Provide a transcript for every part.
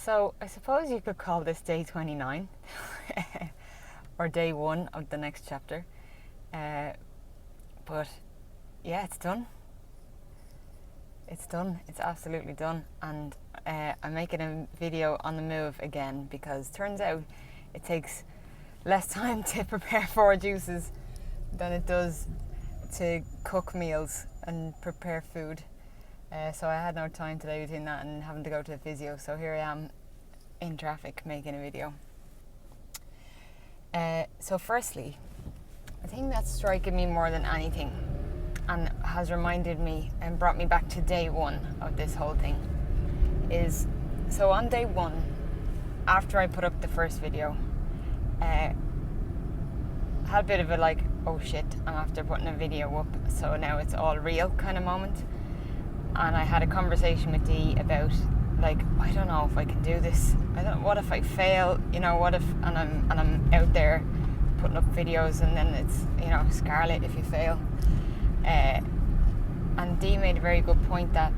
So I suppose you could call this day 29 or day 1 of the next chapter. But yeah, it's done. It's done. It's absolutely done. And I'm making a video on the move again because turns out it takes less time to prepare 4 juices than it does to cook meals and prepare food. So I had no time today between that and having to go to the physio. So here I am in traffic making a video. So firstly, the thing that's striking me more than anything and has reminded me and brought me back to day 1 of this whole thing is, so on day 1, after I put up the first video, I had a bit of a like, oh shit, I'm after putting a video up, so now it's all real kind of moment. And I had a conversation with Dee about, like, I don't know if I can do this. What if I fail? You know, what if and I'm out there putting up videos and then it's, you know, scarlet if you fail. And Dee made a very good point that,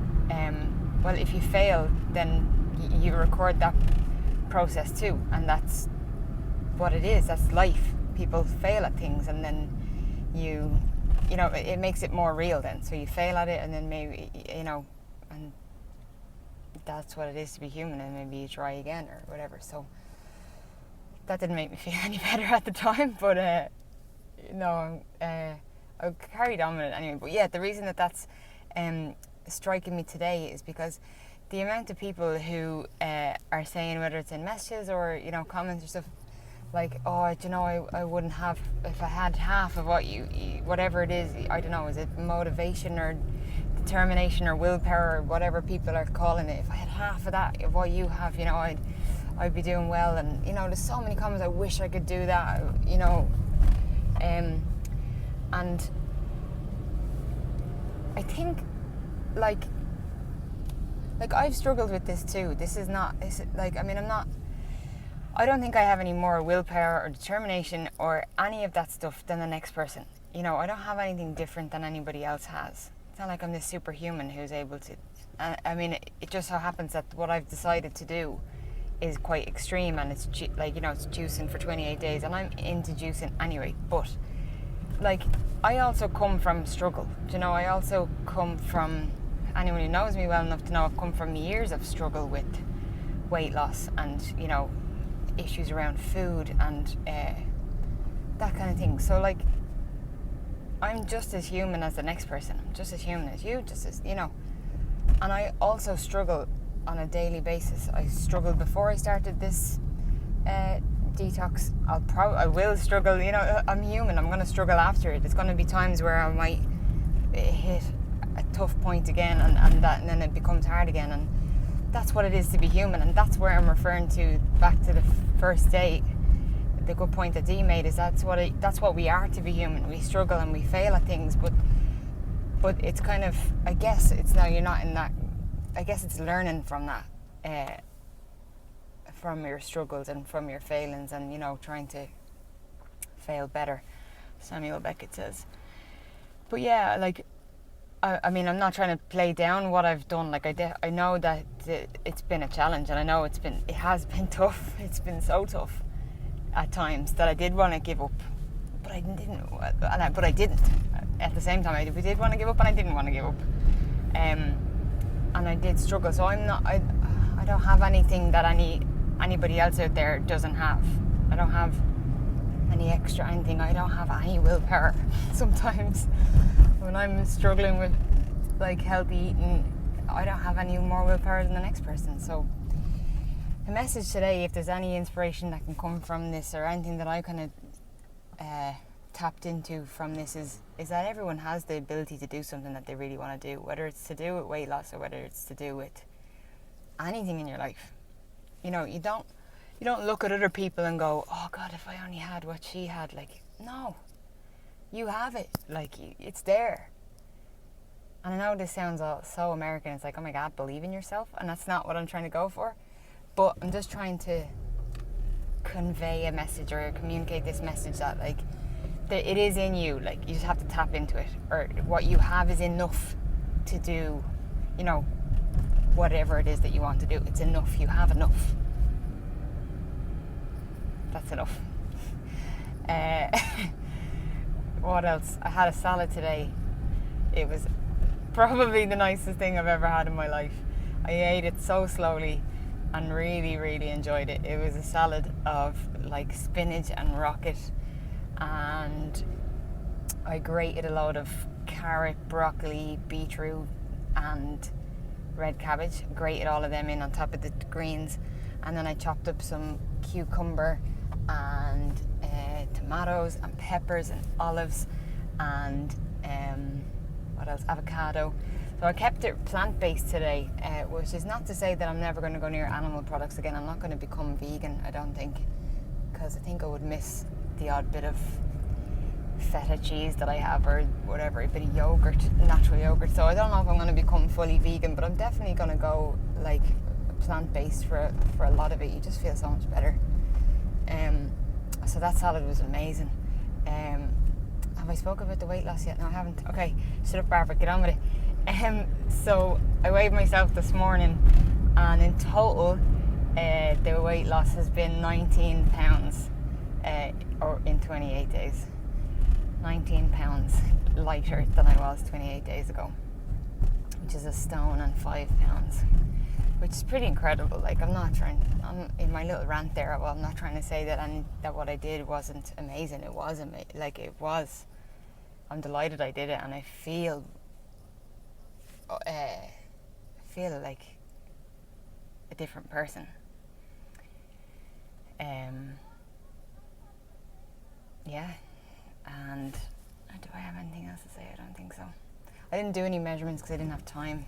well, if you fail, then you record that process too, and that's what it is. That's life. People fail at things, and then you know, it makes it more real then. So you fail at it, and then maybe, you know, and that's what it is to be human, and maybe you try again or whatever. So that didn't make me feel any better at the time, but no, I carried on with it anyway. But yeah, the reason that that's striking me today is because the amount of people who are saying, whether it's in messages or, you know, comments or stuff, like, oh, you know, I wouldn't have, if I had half of what you whatever it is, I don't know, is it motivation or determination or willpower or whatever people are calling it, if I had half of that, of what you have, you know, I'd be doing well. And, you know, there's so many comments, I wish I could do that, you know, and I think, like I've struggled with this too. This is not, like, I mean, I don't think I have any more willpower or determination or any of that stuff than the next person. You know, I don't have anything different than anybody else has. It's not like I'm this superhuman who's able to, I mean, it just so happens that what I've decided to do is quite extreme, and it's like, you know, it's juicing for 28 days, and I'm into juicing anyway. But like, I also come from struggle. You know, I also come from, anyone who knows me well enough to know I've come from years of struggle with weight loss and, you know, issues around food and that kind of thing. So like, I'm just as human as the next person. I'm just as human as you, just as, you know. And I also struggle on a daily basis. I struggled before I started this detox. I will struggle, you know, I'm human. I'm going to struggle after it. There's going to be times where I might hit a tough point again, and then it becomes hard again, and that's what it is to be human. And that's where I'm referring to back to the first day. The good point that Dee made is that's what we are to be human. We struggle and we fail at things, but it's kind of, I guess it's now, you're not in that, I guess it's learning from that, from your struggles and from your failings, and, you know, trying to fail better, Samuel Beckett says. But yeah, like, I mean, I'm not trying to play down what I've done. Like, I know that it's been a challenge, and I know it has been tough. It's been so tough at times that I did want to give up, but I didn't. But I didn't. At the same time, I did want to give up, and I didn't want to give up. And I did struggle. So I'm not. I don't have anything that anybody else out there doesn't have. I don't have any extra anything. I don't have any willpower. Sometimes when I'm struggling with, like, healthy eating, I don't have any more willpower than the next person. So the message today, if there's any inspiration that can come from this, or anything that I kind of tapped into from this, is that everyone has the ability to do something that they really want to do, whether it's to do with weight loss or whether it's to do with anything in your life. You know, you don't look at other people and go, oh God, if I only had what she had. Like, no, you have it. Like, it's there. And I know this sounds all so American. It's like, oh my God, believe in yourself. And that's not what I'm trying to go for. But I'm just trying to convey a message, or communicate this message that, like, that it is in you. Like, you just have to tap into it, or what you have is enough to do, you know, whatever it is that you want to do. It's enough. You have enough. That's enough. What else? I had a salad today. It was probably the nicest thing I've ever had in my life. I ate it so slowly and really, really enjoyed it. It was a salad of like spinach and rocket, and I grated a load of carrot, broccoli, beetroot and red cabbage. Grated all of them in on top of the greens, and then I chopped up some cucumber and tomatoes and peppers and olives and what else? Avocado. So I kept it plant-based today, which is not to say that I'm never going to go near animal products again. I'm not going to become vegan, I don't think, because I think I would miss the odd bit of feta cheese that I have, or whatever, a bit of yogurt, natural yogurt. So I don't know if I'm going to become fully vegan, but I'm definitely going to go like plant-based for a lot of it. You just feel so much better. So that salad was amazing. Have I spoken about the weight loss yet? No, I haven't. Okay, shut up, Barbara, get on with it. So I weighed myself this morning, and in total the weight loss has been 19 pounds or in 28 days. 19 pounds lighter than I was 28 days ago, which is a stone and 5 pounds, which is pretty incredible. Like, I'm in my little rant there, well, I'm not trying to say that what I did wasn't amazing. It was like it was. I'm delighted I did it, and I feel like a different person. Yeah. And do I have anything else to say? I don't think so. I didn't do any measurements because I didn't have time.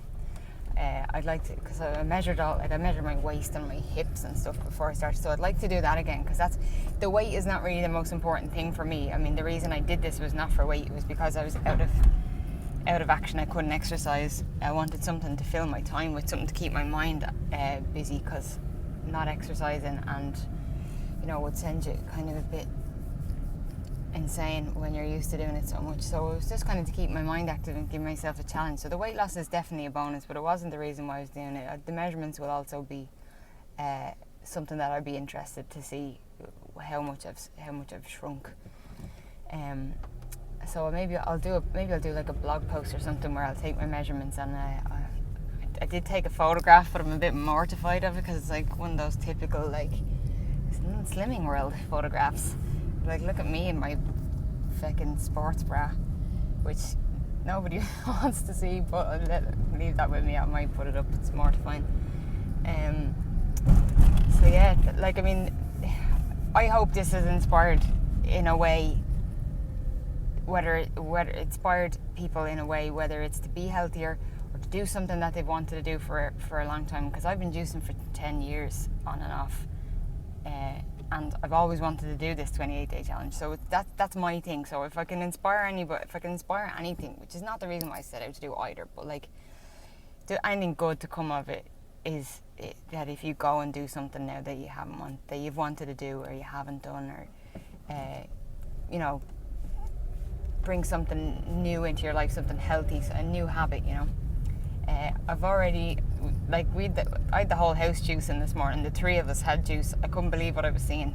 I'd like to, because I measured my waist and my hips and stuff before I started. So I'd like to do that again, because the weight is not really the most important thing for me. I mean, the reason I did this was not for weight. It was because I was out of action. I couldn't exercise. I wanted something to fill my time with, something to keep my mind busy, because not exercising and would send you kind of a bit insane when you're used to doing it so much. So it was just kind of to keep my mind active and give myself a challenge. So the weight loss is definitely a bonus, but it wasn't the reason why I was doing it. The measurements will also be something that I'd be interested to see how much I've shrunk. So maybe I'll do like a blog post or something where I'll take my measurements, and I did take a photograph, but I'm a bit mortified of it because it's like one of those typical like Slimming World photographs. Like, look at me in my fucking sports bra, which nobody wants to see, but I'll leave that with me. I might put it up. It's mortifying. So yeah, like, I mean, I hope this has inspired in a way, whether it inspired people in a way, whether it's to be healthier or to do something that they've wanted to do for a long time. Because I've been juicing for 10 years on and off. And I've always wanted to do this 28-day challenge, so that's my thing. So if I can inspire anything, which is not the reason why I set out to do either, but like, do anything good to come of it, is that if you go and do something now that you've wanted to do or you haven't done, or bring something new into your life, something healthy, a new habit. I've already, like, I had the whole house juicing this morning. The three of us had juice. I couldn't believe what I was seeing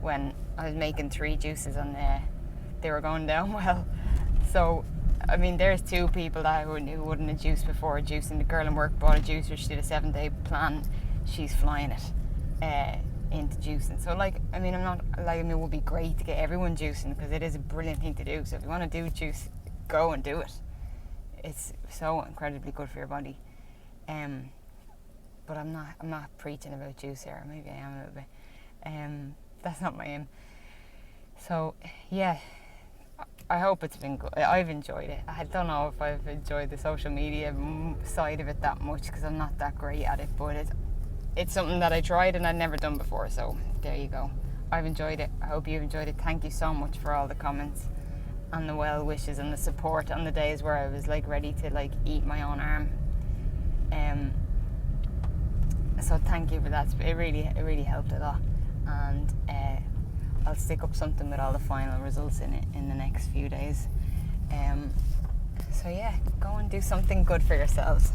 when I was making 3 juices, and they were going down well. So, I mean, there's 2 people who wouldn't have juiced before juicing. The girl in work bought a juicer. She did a 7-day plan. She's flying it into juicing. So, like, I mean, it would be great to get everyone juicing, because it is a brilliant thing to do. So if you want to do juice, go and do it. It's so incredibly good for your body. But I'm not preaching about juice here. Maybe I am a little bit. That's not my aim. So yeah, I hope it's been good. I've enjoyed it. I don't know if I've enjoyed the social media side of it that much, because I'm not that great at it. But it's something that I tried and I'd never done before. So there you go. I've enjoyed it. I hope you've enjoyed it. Thank you so much for all the comments and the well wishes and the support on the days where I was like ready to like eat my own arm. So thank you for that. It really helped a lot, and I'll stick up something with all the final results in it in the next few days. So yeah, go and do something good for yourselves.